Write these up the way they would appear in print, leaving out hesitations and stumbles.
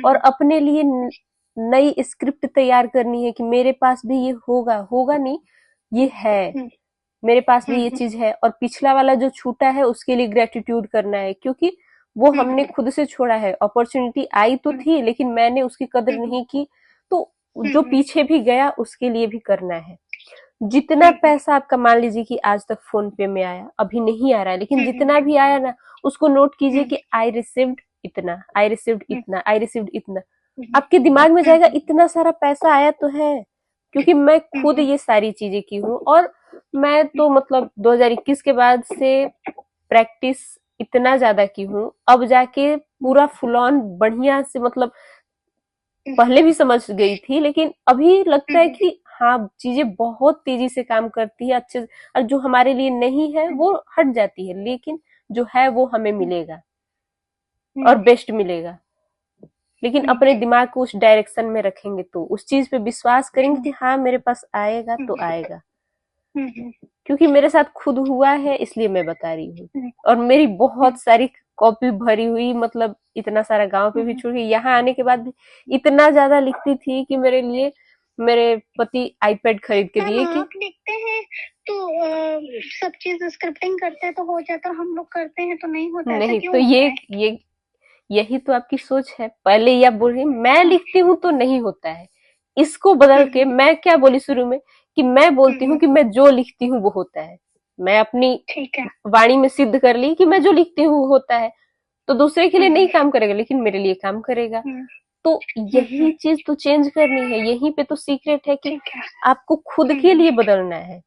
और अपने लिए नई स्क्रिप्ट तैयार करनी है कि मेरे पास भी ये होगा, होगा नहीं, ये है, मेरे पास भी ये चीज है। और पिछला वाला जो छूटा है उसके लिए ग्रेटिट्यूड करना है, क्योंकि वो हमने खुद से छोड़ा है। अपॉर्चुनिटी आई तो थी लेकिन मैंने उसकी कदर नहीं की, तो जो पीछे भी गया उसके लिए भी करना है। जितना पैसा आपका मान लीजिए कि आज तक फोन पे में आया, अभी नहीं आ रहा है, लेकिन जितना भी आया ना उसको नोट कीजिए कि आई रिसीव्ड इतना, आई रिसीव्ड इतना, आई रिसीव्ड इतना। आपके दिमाग में जाएगा इतना सारा पैसा आया तो है, क्योंकि मैं खुद ये सारी चीजें की हूँ। और मैं तो मतलब 2021 के बाद से प्रैक्टिस इतना ज्यादा की हूँ, अब जाके पूरा फुल ऑन बढ़िया से, मतलब पहले भी समझ गई थी लेकिन अभी लगता है कि हाँ चीजें बहुत तेजी से काम करती है अच्छे से, और जो हमारे लिए नहीं है वो हट जाती है, लेकिन जो है वो हमें मिलेगा और बेस्ट मिलेगा। लेकिन अपने दिमाग को उस डायरेक्शन में रखेंगे तो, उस चीज पे विश्वास करेंगे कि हाँ मेरे पास आएगा तो आएगा, क्योंकि मेरे साथ खुद हुआ है इसलिए मैं बता रही हूँ। और मेरी बहुत सारी कॉपी भरी हुई, मतलब इतना सारा गांव पे भी छोड़ के यहाँ आने के बाद भी इतना ज्यादा लिखती थी कि मेरे लिए मेरे पति आईपैड खरीद के दिए कि आप लिखते हैं तो सब चीज स्क्रिप्टिंग करते हैं तो हो जाता, हम लोग करते हैं तो नहीं होता। नहीं, क्यों तो ये यही तो आपकी सोच है। पहले ये आप बोल रही मैं लिखती हूँ तो नहीं होता है, इसको बदल के मैं क्या बोली शुरू में कि मैं बोलती हूँ कि मैं जो लिखती हूँ वो होता है। मैं अपनी ठीक है, वाणी में सिद्ध कर ली कि मैं जो लिखती हूँ वो होता है, तो दूसरे के लिए नहीं काम करेगा लेकिन मेरे लिए काम करेगा। तो यही चीज तो चेंज करनी है, यहीं पे तो सीक्रेट है कि आपको खुद के लिए बदलना है,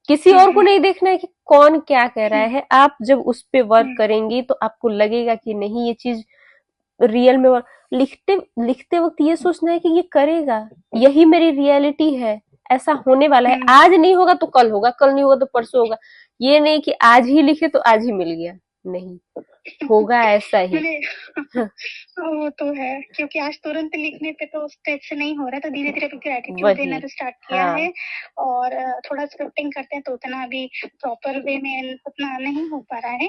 किसी और को नहीं देखना है कि कौन क्या कह रहा है। आप जब उस पे वर्क करेंगी तो आपको लगेगा कि नहीं ये चीज रियल में लिखते लिखते वक्त ये सोचना है कि ये करेगा, यही मेरी रियलिटी है, ऐसा होने वाला है। आज नहीं होगा तो कल होगा, कल नहीं होगा तो परसों होगा। ये नहीं कि आज ही लिखे तो आज ही मिल गया, नहीं होगा ऐसा ही। वो तो है, क्योंकि आज तुरंत लिखने पे तो स्टेज से नहीं हो रहा, तो धीरे धीरे ग्रेटिट्यूड देना तो स्टार्ट किया है। और थोड़ा स्क्रिप्टिंग करते हैं तो उतना भी प्रॉपर वे में उतना नहीं हो पा रहा है,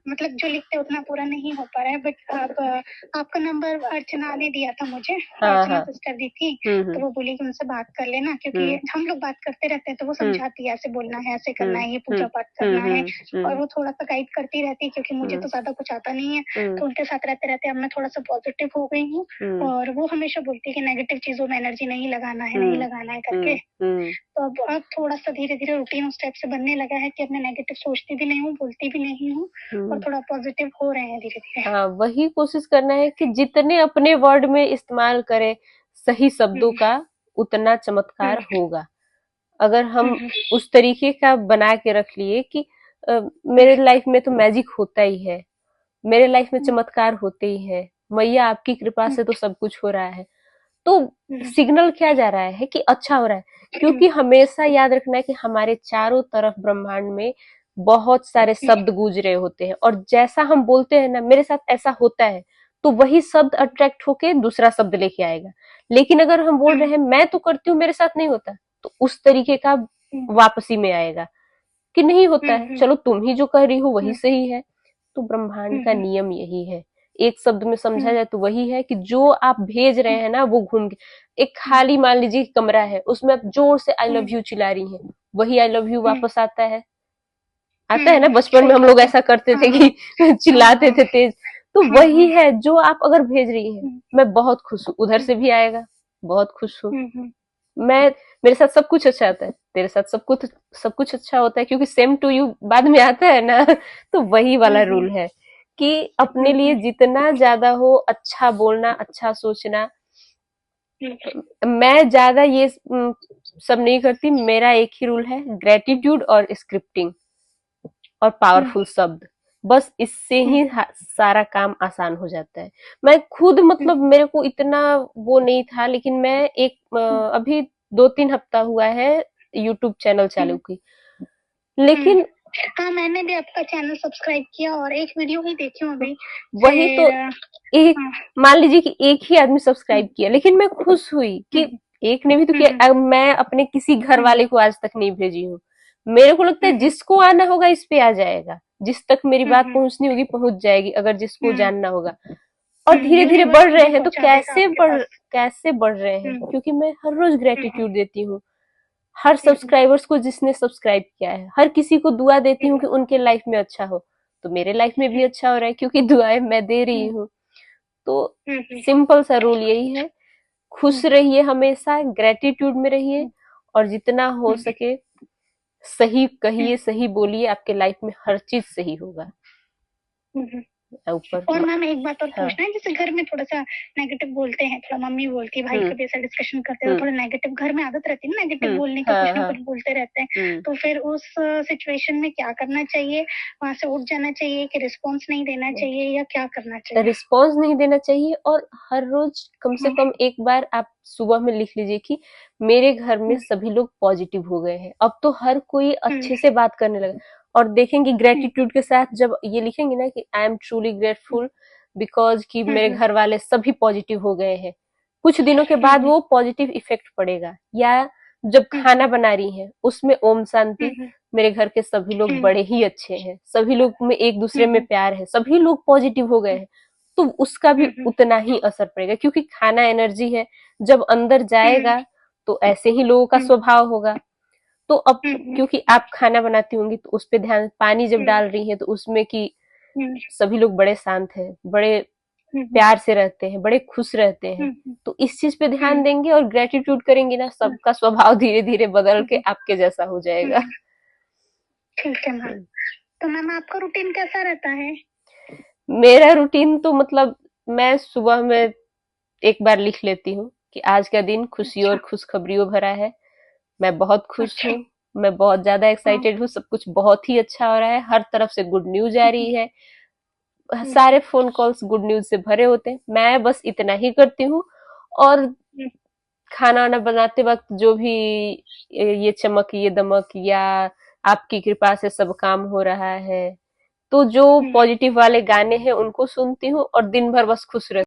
मतलब जो लिखते उतना पूरा नहीं हो पा रहा है। बट आपका नंबर अर्चना ने दिया था मुझे, अर्चना सिस्टर दी थी, तो वो बोली कि उनसे बात कर लेना, क्योंकि हम लोग बात करते रहते हैं तो वो समझाती है ऐसे बोलना है, ऐसे करना है, ये पूजा पाठ करना है, और वो थोड़ा सा गाइड करती रहती है, क्योंकि मुझे तो ज्यादा कुछ आता नहीं है। तो उनके साथ रहते रहते अब मैं थोड़ा सा पॉजिटिव हो गई हूँ, और वो हमेशा बोलती है कि नेगेटिव चीजों में एनर्जी नहीं लगाना है, नहीं लगाना है करके। तो अब थोड़ा सा धीरे धीरे रूटीन उस टाइप से बनने लगा है कि अब मैं नेगेटिव सोचती भी नहीं हूँ, बोलती भी नहीं हूँ, और थोड़ा पॉजिटिव हो रहे हैं धीरे धीरे। हाँ, वही कोशिश करना है कि जितने अपने वर्ड में इस्तेमाल करें सही शब्दों का, उतना चमत्कार होगा। अगर हम उस तरीके का बना के रख लिए कि मेरे लाइफ में तो मैजिक होता ही है, मेरे लाइफ में चमत्कार होते ही है, मैया आपकी कृपा से तो सब कुछ हो रहा है, तो सिग्नल क्या जा रहा है कि अच्छा हो रहा है। क्योंकि हमेशा याद रखना है कि हमारे चारों तरफ ब्रह्मांड में बहुत सारे शब्द गूंज रहे होते हैं, और जैसा हम बोलते हैं ना मेरे साथ ऐसा होता है, तो वही शब्द अट्रैक्ट होके दूसरा शब्द लेके आएगा। लेकिन अगर हम बोल रहे हैं मैं तो करती हूँ मेरे साथ नहीं होता, तो उस तरीके का वापसी में आएगा कि नहीं होता है, चलो तुम ही जो कह रही हो वही सही है। तो ब्रह्मांड का नियम यही है, एक शब्द में समझा जाए तो वही है कि जो आप भेज रहे हैं ना वो घूम के, एक खाली मान लीजिए कमरा है, उसमें आप जोर से आई लव यू चिल्ला रही हैं, वही आई लव यू वापस आता है ना। बचपन में हम लोग ऐसा करते थे कि चिल्लाते थे तेज, तो वही है जो आप अगर भेज रही हैं, मैं बहुत खुश हूँ, उधर से भी आएगा बहुत खुश हूँ मैं, मेरे साथ सब कुछ अच्छा होता है, तेरे साथ सब कुछ अच्छा होता है, क्योंकि सेम टू यू बाद में आता है ना। तो वही वाला रूल है कि अपने लिए जितना ज्यादा हो अच्छा बोलना, अच्छा सोचना। मैं ज्यादा ये सब नहीं करती, मेरा एक ही रूल है, ग्रेटिट्यूड और स्क्रिप्टिंग और पावरफुल शब्द, बस इससे ही सारा काम आसान हो जाता है। मैं खुद मतलब मेरे को इतना वो नहीं था, लेकिन मैं एक अभी 2-3 हफ्ता हुआ है यूट्यूब चैनल चालू की, लेकिन हाँ मैंने भी आपका चैनल सब्सक्राइब किया और एक वीडियो ही देखी हूँ अभी। वही तो एक मान लीजिए कि एक ही आदमी सब्सक्राइब किया, लेकिन मैं खुश हुई कि एक ने भी तो किया। मैं अपने किसी घर वाले को आज तक नहीं भेजी हूँ, मेरे को लगता है जिसको आना होगा इस पे आ जाएगा, जिस तक मेरी बात पहुंचनी होगी पहुंच जाएगी, अगर जिसको जानना होगा। और धीरे धीरे बढ़ रहे हैं। तो कैसे बढ़ रहे हैं? हम्म। क्योंकि मैं हर रोज ग्रेटिट्यूड देती हूँ, हर सब्सक्राइबर्स को जिसने सब्सक्राइब किया है, हर किसी को दुआ देती हूँ कि उनके लाइफ में अच्छा हो, तो मेरे लाइफ में भी अच्छा हो रहा है क्योंकि दुआएं मैं दे रही हूँ। तो सिंपल सा रूल यही है, खुश रहिए, हमेशा ग्रेटिट्यूड में रहिए, और जितना हो सके सही कहिए, सही बोलिए, आपके लाइफ में हर चीज सही होगा। ऊपर और मैम एक बात और पूछना है, जैसे घर में थोड़ा सा नेगेटिव बोलते हैं, थोड़ा मम्मी बोलती है, भाई कभी ऐसा डिस्कशन करते हैं तो थोड़ा नेगेटिव घर में आदत रहती है ना, नेगेटिव बोलने की, कुछ ना कुछ बोलते रहते हैं, तो फिर उस सिचुएशन में क्या करना चाहिए? वहां से उठ जाना चाहिए कि रिस्पॉन्स नहीं देना चाहिए, या क्या करना चाहिए? रिस्पॉन्स नहीं देना चाहिए, और हर रोज कम से कम एक बार आप सुबह में लिख लीजिए कि मेरे घर में सभी लोग पॉजिटिव हो गए हैं। अब तो हर कोई अच्छे से बात करने लगा, और देखेंगे ग्रेटिट्यूड के साथ जब ये लिखेंगे ना कि I am truly grateful because कि मेरे घर वाले सभी पॉजिटिव हो गए हैं, कुछ दिनों के बाद वो पॉजिटिव इफेक्ट पड़ेगा। या जब खाना बना रही हैं उसमें ओम शांति, मेरे घर के सभी लोग बड़े ही अच्छे हैं, सभी लोग में एक दूसरे में प्यार है, सभी लोग पॉजिटिव हो गए हैं, तो उसका भी उतना ही असर पड़ेगा, क्योंकि खाना एनर्जी है, जब अंदर जाएगा तो ऐसे ही लोगों का स्वभाव होगा। तो अब क्योंकि आप खाना बनाती होंगी तो उस पे ध्यान, पानी जब डाल रही है तो उसमें कि सभी लोग बड़े शांत हैं, बड़े प्यार से रहते हैं, बड़े खुश रहते हैं, तो इस चीज पे ध्यान देंगे और ग्रेटिट्यूड करेंगे ना, सबका स्वभाव धीरे धीरे बदल के आपके जैसा हो जाएगा। ठीक है मैम। तो मैम आपका रूटीन कैसा रहता है? मेरा रूटीन तो मतलब मैं सुबह में एक बार लिख लेती हूँ कि आज का दिन खुशी और खुशखबरियों भरा है, मैं बहुत खुश हूँ, मैं बहुत ज्यादा एक्साइटेड हूँ, सब कुछ बहुत ही अच्छा हो रहा है, हर तरफ से गुड न्यूज आ रही है, सारे फोन कॉल्स गुड न्यूज से भरे होते हैं। मैं बस इतना ही करती हूँ, और खाना वाना बनाते वक्त जो भी ये चमक ये दमक या आपकी कृपा से सब काम हो रहा है, तो जो पॉजिटिव वाले गाने हैं उनको सुनती हूँ, और दिन भर बस खुश रहती हूँ।